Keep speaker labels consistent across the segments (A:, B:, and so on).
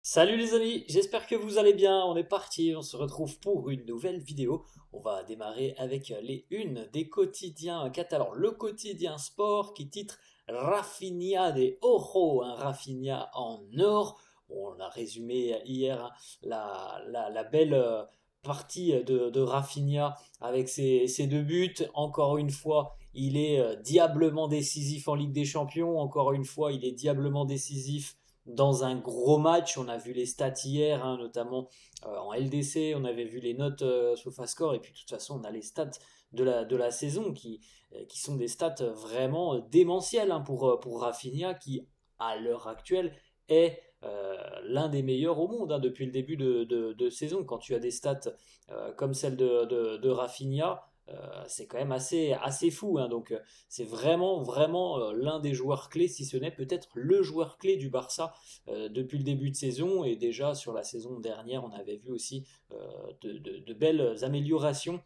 A: Salut les amis, j'espère que vous allez bien. On est parti, on se retrouve pour une nouvelle vidéo. On va démarrer avec les unes des quotidiens catalans. Le quotidien sport qui titre Rafinha de Oro, un Rafinha en or. On a résumé hier la belle partie de Rafinha avec ses deux buts. Encore une fois, il est diablement décisif en Ligue des Champions. Encore une fois, il est diablement décisif dans un gros match. On a vu les stats hier, hein, notamment en LDC, on avait vu les notes SofaScore, et puis de toute façon, on a les stats de la saison qui sont des stats vraiment démentielles, hein, pour Rafinha, qui à l'heure actuelle est l'un des meilleurs au monde, hein, depuis le début de saison. Quand tu as des stats comme celle de Rafinha, c'est quand même assez fou, hein. Donc c'est vraiment l'un des joueurs clés, si ce n'est peut-être le joueur clé du Barça depuis le début de saison. Et déjà sur la saison dernière, on avait vu aussi de belles améliorations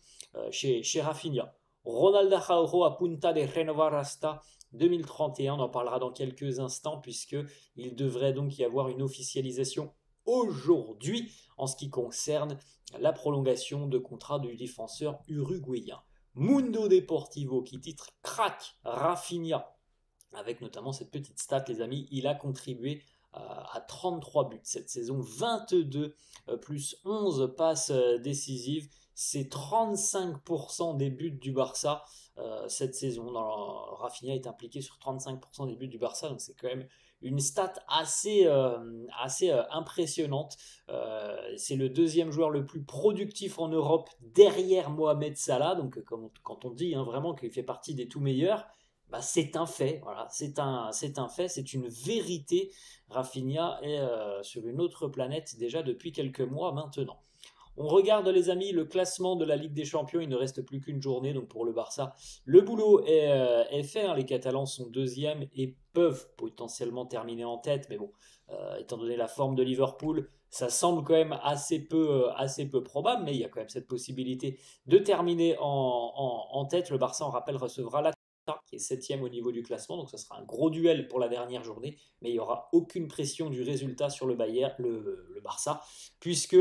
A: chez Rafinha. Ronald Araujo a punta de renovar hasta 2031, on en parlera dans quelques instants, puisque il devrait donc y avoir une officialisation aujourd'hui en ce qui concerne la prolongation de contrat du défenseur uruguayen. Mundo Deportivo qui titre Crack Rafinha, avec notamment cette petite stat, les amis. Il a contribué à 33 buts cette saison, 22 plus 11 passes décisives. C'est 35% des buts du Barça cette saison. Rafinha est impliqué sur 35% des buts du Barça, donc c'est quand même une stat assez impressionnante. C'est le deuxième joueur le plus productif en Europe derrière Mohamed Salah. Donc quand on dit, hein, vraiment qu'il fait partie des tout meilleurs, bah, c'est un fait, voilà, c'est un fait, c'est une vérité. Rafinha est sur une autre planète déjà depuis quelques mois maintenant. On regarde les amis le classement de la Ligue des Champions, il ne reste plus qu'une journée, donc pour le Barça, le boulot est fait, hein. Les Catalans sont deuxièmes et peuvent potentiellement terminer en tête, mais bon, étant donné la forme de Liverpool, ça semble quand même assez peu probable, mais il y a quand même cette possibilité de terminer en tête. Le Barça, on rappelle, recevra la qui est septième au niveau du classement, donc ça sera un gros duel pour la dernière journée, mais il n'y aura aucune pression du résultat sur le Barça, puisque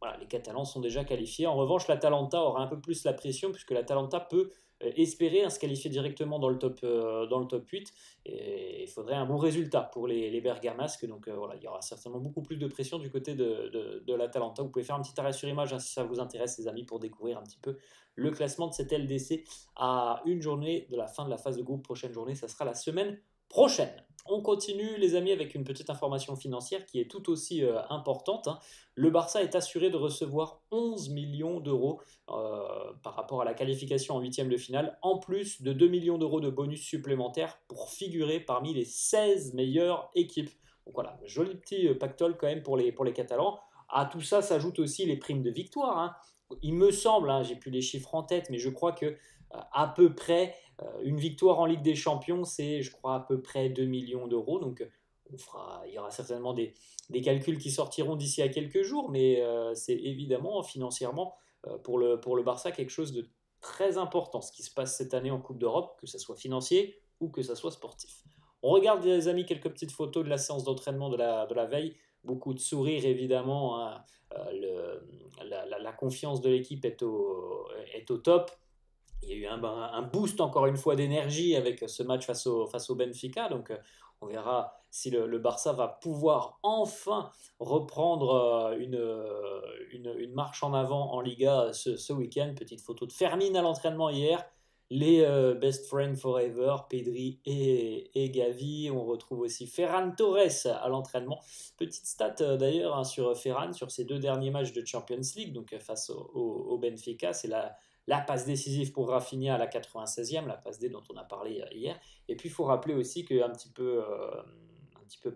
A: voilà, les Catalans sont déjà qualifiés. En revanche, l'Atalanta aura un peu plus la pression, puisque l'Atalanta peut espérer, hein, se qualifier directement dans le top 8. Et il faudrait un bon résultat pour les Bergamasques. Donc voilà, il y aura certainement beaucoup plus de pression du côté de l'Atalanta. Vous pouvez faire un petit arrêt sur image, hein, si ça vous intéresse, les amis, pour découvrir un petit peu le classement de cette LDC à une journée de la fin de la phase de groupe. Prochaine journée, ça sera la semaine prochaine. On continue, les amis, avec une petite information financière qui est tout aussi importante, hein. Le Barça est assuré de recevoir 11 millions d'euros par rapport à la qualification en huitième de finale, en plus de 2 millions d'euros de bonus supplémentaires pour figurer parmi les 16 meilleures équipes. Donc voilà, joli petit pactole quand même pour les Catalans. À tout ça s'ajoutent aussi les primes de victoire, hein. Il me semble, hein, j'ai plus les chiffres en tête, mais je crois que à peu près une victoire en Ligue des Champions, c'est, je crois, à peu près 2 millions d'euros. Donc il y aura certainement des calculs qui sortiront d'ici à quelques jours, mais c'est évidemment financièrement pour le Barça quelque chose de très important, ce qui se passe cette année en Coupe d'Europe, que ce soit financier ou que ce soit sportif. On regarde, les amis, quelques petites photos de la séance d'entraînement de la veille. Beaucoup de sourires, évidemment, hein. La confiance de l'équipe est au top. Il y a eu un boost encore une fois d'énergie avec ce match face au Benfica. Donc on verra si le Barça va pouvoir enfin reprendre une marche en avant en Liga ce week-end. Petite photo de Fermin à l'entraînement hier. Les best friends forever, Pedri et Gavi. On retrouve aussi Ferran Torres à l'entraînement. Petite stat d'ailleurs, hein, sur Ferran, sur ses deux derniers matchs de Champions League, donc face au Benfica. C'est la passe décisive pour Rafinha à la 96e, la passe D dont on a parlé hier. Et puis il faut rappeler aussi qu'un petit peu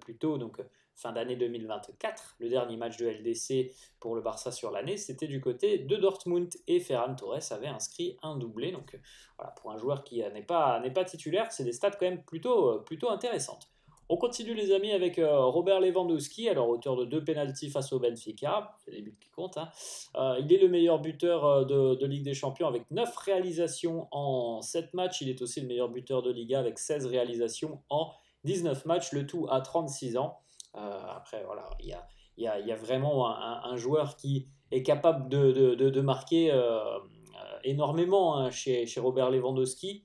A: plus tôt, donc fin d'année 2024, le dernier match de LDC pour le Barça sur l'année, c'était du côté de Dortmund, et Ferran Torres avait inscrit un doublé. Donc voilà, pour un joueur qui n'est pas titulaire, c'est des stats quand même plutôt intéressantes. On continue, les amis, avec Robert Lewandowski, alors auteur de 2 pénaltys face au Benfica, c'est les buts qui comptent, hein. Il est le meilleur buteur de Ligue des Champions avec 9 réalisations en 7 matchs. Il est aussi le meilleur buteur de Liga avec 16 réalisations en 19 matchs, le tout à 36 ans. Après, voilà, il y a vraiment un joueur qui est capable de marquer énormément hein, chez Robert Lewandowski.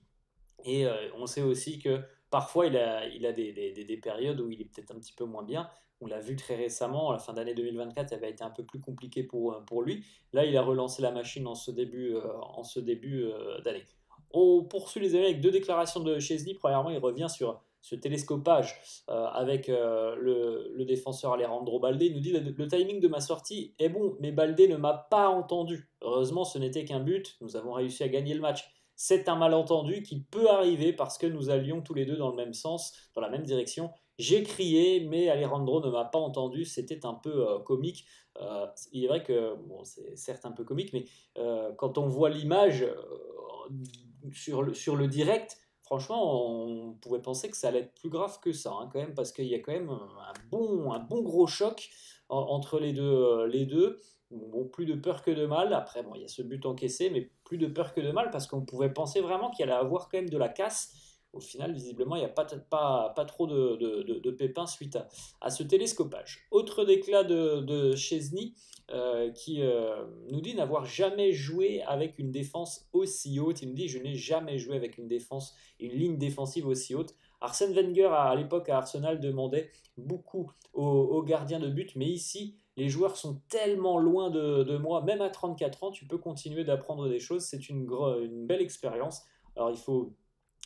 A: Et on sait aussi que parfois il a des périodes où il est peut-être un petit peu moins bien. On l'a vu très récemment, à la fin d'année 2024, ça avait été un peu plus compliqué pour lui. Là, il a relancé la machine en ce début d'année. On poursuit les amis avec deux déclarations de Chesney. Premièrement, il revient sur ce télescopage avec le défenseur Alejandro Balde. Il nous dit le timing de ma sortie est bon, mais Balde ne m'a pas entendu. Heureusement, ce n'était qu'un but. Nous avons réussi à gagner le match. C'est un malentendu qui peut arriver parce que nous allions tous les deux dans le même sens, dans la même direction. J'ai crié, mais Alejandro ne m'a pas entendu. C'était un peu comique. Il est vrai que bon, c'est certes un peu comique, mais quand on voit l'image sur le direct, franchement, on pouvait penser que ça allait être plus grave que ça, hein, quand même, parce qu'il y a quand même un bon gros choc entre les deux. Bon, plus de peur que de mal. Après, bon, il y a ce but encaissé, mais plus de peur que de mal parce qu'on pouvait penser vraiment qu'il allait avoir quand même de la casse. Au final, visiblement, il n'y a pas trop de pépins suite à ce télescopage. Autre déclat de Chesney qui nous dit n'avoir jamais joué avec une défense aussi haute. Il nous dit je n'ai jamais joué avec une ligne défensive aussi haute. Arsène Wenger, à l'époque à Arsenal, demandait beaucoup aux gardiens de but, mais ici, les joueurs sont tellement loin de moi, même à 34 ans, tu peux continuer d'apprendre des choses, c'est une belle expérience. Alors il faut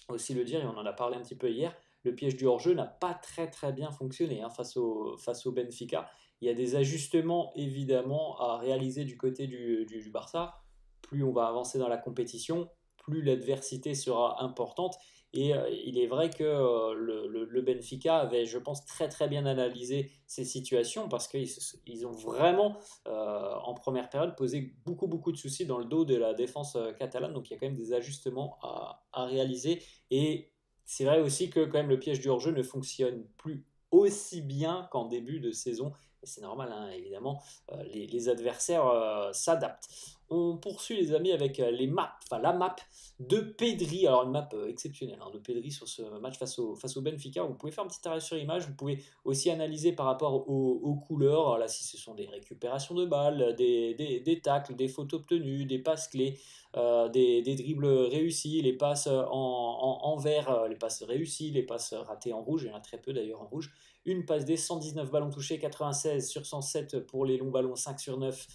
A: aussi le dire, et on en a parlé un petit peu hier, le piège du hors-jeu n'a pas très bien fonctionné hein, face au Benfica. Il y a des ajustements évidemment à réaliser du côté du Barça. Plus on va avancer dans la compétition, plus l'adversité sera importante. Et il est vrai que le Benfica avait, je pense, très bien analysé ces situations parce qu'ils ont vraiment, en première période, posé beaucoup de soucis dans le dos de la défense catalane. Donc il y a quand même des ajustements à réaliser. Et c'est vrai aussi que quand même le piège du hors-jeu ne fonctionne plus aussi bien qu'en début de saison. Et c'est normal, hein, évidemment, les adversaires s'adaptent. On poursuit les amis avec la map de Pedri. Alors une map exceptionnelle hein, de Pedri sur ce match face au Benfica. Vous pouvez faire un petit arrêt sur image. Vous pouvez aussi analyser par rapport aux couleurs. Alors là, si ce sont des récupérations de balles, des tacles, des fautes obtenues, des passes clés, des dribbles réussis, les passes en vert, les passes réussies, les passes ratées en rouge. Il y en a très peu d'ailleurs en rouge. Une passe des 119 ballons touchés, 96 sur 107 pour les longs ballons, 5 sur 9,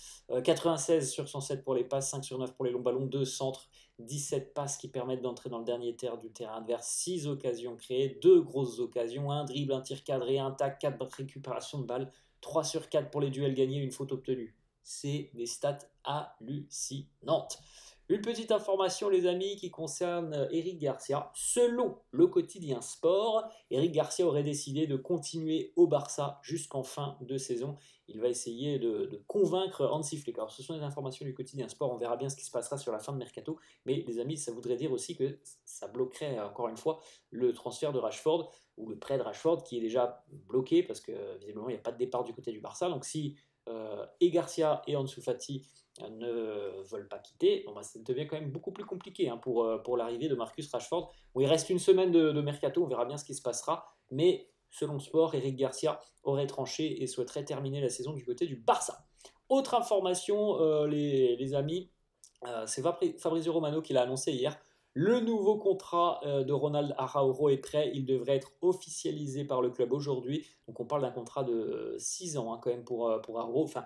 A: 96 sur 107 pour les passes, 5 sur 9 pour les longs ballons, 2 centres, 17 passes qui permettent d'entrer dans le dernier tiers du terrain adverse, 6 occasions créées, 2 grosses occasions, un dribble, un tir cadré, un tac, 4 récupérations de balles, 3 sur 4 pour les duels gagnés, une faute obtenue. C'est des stats hallucinantes. Une petite information, les amis, qui concerne Eric Garcia. Selon le quotidien Sport, Eric Garcia aurait décidé de continuer au Barça jusqu'en fin de saison. Il va essayer de convaincre Hansi Flick. Alors, ce sont des informations du quotidien Sport. On verra bien ce qui se passera sur la fin de mercato. Mais, les amis, ça voudrait dire aussi que ça bloquerait, encore une fois, le transfert de Rashford ou le prêt de Rashford qui est déjà bloqué parce que, visiblement, il n'y a pas de départ du côté du Barça. Donc, si et Garcia et Ansu Fati ne veulent pas quitter, bon bah, ça devient quand même beaucoup plus compliqué hein, pour l'arrivée de Marcus Rashford. Bon, il reste une semaine de mercato, on verra bien ce qui se passera, mais selon Sport, Eric Garcia aurait tranché et souhaiterait terminer la saison du côté du Barça. Autre information, les amis, c'est Fabrizio Romano qui l'a annoncé hier. Le nouveau contrat de Ronald Araujo est prêt, il devrait être officialisé par le club aujourd'hui. Donc on parle d'un contrat de 6 ans hein, quand même pour Araujo, enfin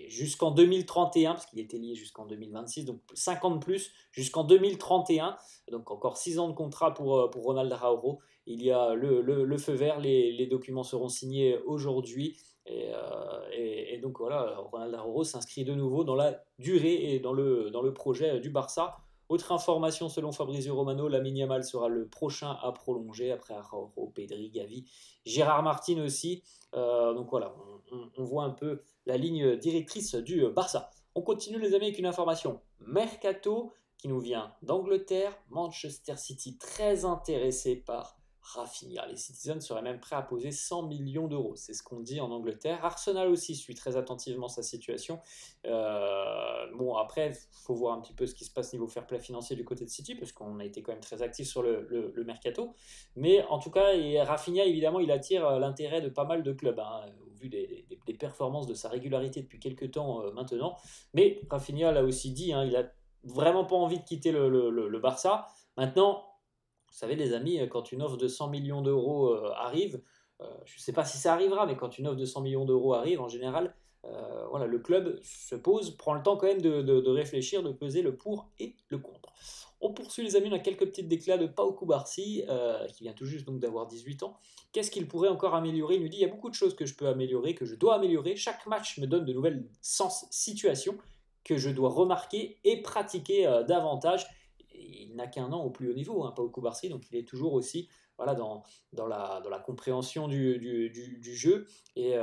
A: jusqu'en 2031, parce qu'il était lié jusqu'en 2026, donc 5 ans de plus, jusqu'en 2031, donc encore 6 ans de contrat pour Ronald Araujo. Il y a le feu vert, les documents seront signés aujourd'hui, et donc voilà, Ronald Araujo s'inscrit de nouveau dans la durée et dans le projet du Barça. Autre information, selon Fabrizio Romano, Lamine Yamal sera le prochain à prolonger après Araujo, Pedri, Gavi, Gérard Martin aussi. Donc voilà, on voit un peu la ligne directrice du Barça. On continue les amis avec une information mercato qui nous vient d'Angleterre. Manchester City très intéressé par Rafinha. Les Citizens seraient même prêts à poser 100 millions d'euros. C'est ce qu'on dit en Angleterre. Arsenal aussi suit très attentivement sa situation. Bon, après, il faut voir un petit peu ce qui se passe niveau fair play financier du côté de City, parce qu'on a été quand même très actif sur le mercato. Mais en tout cas, Rafinha, évidemment, il attire l'intérêt de pas mal de clubs. Hein. vu des performances de sa régularité depuis quelques temps maintenant. Mais Rafinha l'a aussi dit, hein, il a vraiment pas envie de quitter le Barça. Maintenant, vous savez les amis, quand une offre de 100 millions d'euros arrive, je ne sais pas si ça arrivera, mais quand une offre de 100 millions d'euros arrive, en général, voilà, le club se pose, prend le temps quand même de réfléchir, de peser le pour et le contre. On poursuit les amis, on a quelques petites déclats de Pau Cubarsí, qui vient tout juste donc d'avoir 18 ans. Qu'est-ce qu'il pourrait encore améliorer? Il nous dit, il y a beaucoup de choses que je peux améliorer, que je dois améliorer. Chaque match me donne de nouvelles situations que je dois remarquer et pratiquer davantage. Il n'a qu'un an au plus haut niveau, hein, Pau Cubarsí, donc il est toujours aussi voilà, dans la compréhension du jeu et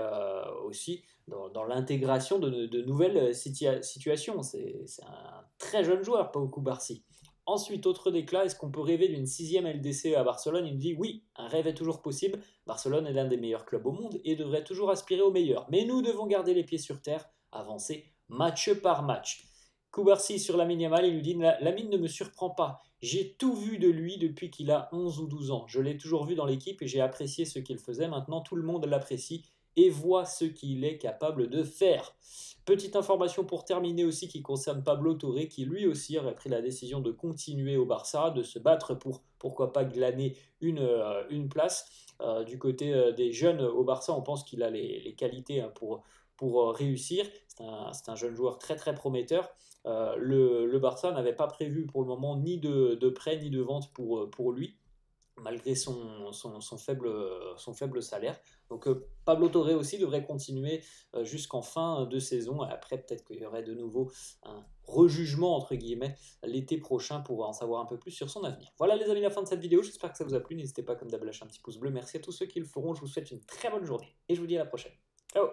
A: aussi dans l'intégration de nouvelles situations. C'est un très jeune joueur, Pau Cubarsí. Ensuite, autre déclat, est-ce qu'on peut rêver d'une 6e LDC à Barcelone? Il me dit oui, un rêve est toujours possible. Barcelone est l'un des meilleurs clubs au monde et devrait toujours aspirer au meilleur. Mais nous devons garder les pieds sur terre, avancer match par match. Cubarsí sur Lamine Yamal, il lui dit Lamine ne me surprend pas. J'ai tout vu de lui depuis qu'il a 11 ou 12 ans. Je l'ai toujours vu dans l'équipe et j'ai apprécié ce qu'il faisait. Maintenant, tout le monde l'apprécie et voit ce qu'il est capable de faire. Petite information pour terminer aussi qui concerne Pablo Torre, qui lui aussi aurait pris la décision de continuer au Barça, de se battre pour, pourquoi pas, glaner une place. Du côté des jeunes au Barça, on pense qu'il a les qualités pour réussir. C'est un jeune joueur très très prometteur. Le Barça n'avait pas prévu pour le moment ni de prêt ni de vente pour lui, malgré son faible salaire. Donc Pablo Torre aussi devrait continuer jusqu'en fin de saison. Après, peut-être qu'il y aurait de nouveau un rejugement, entre guillemets, l'été prochain pour en savoir un peu plus sur son avenir. Voilà les amis, la fin de cette vidéo. J'espère que ça vous a plu. N'hésitez pas comme d'hab à lâcher un petit pouce bleu. Merci à tous ceux qui le feront. Je vous souhaite une très bonne journée et je vous dis à la prochaine. Ciao!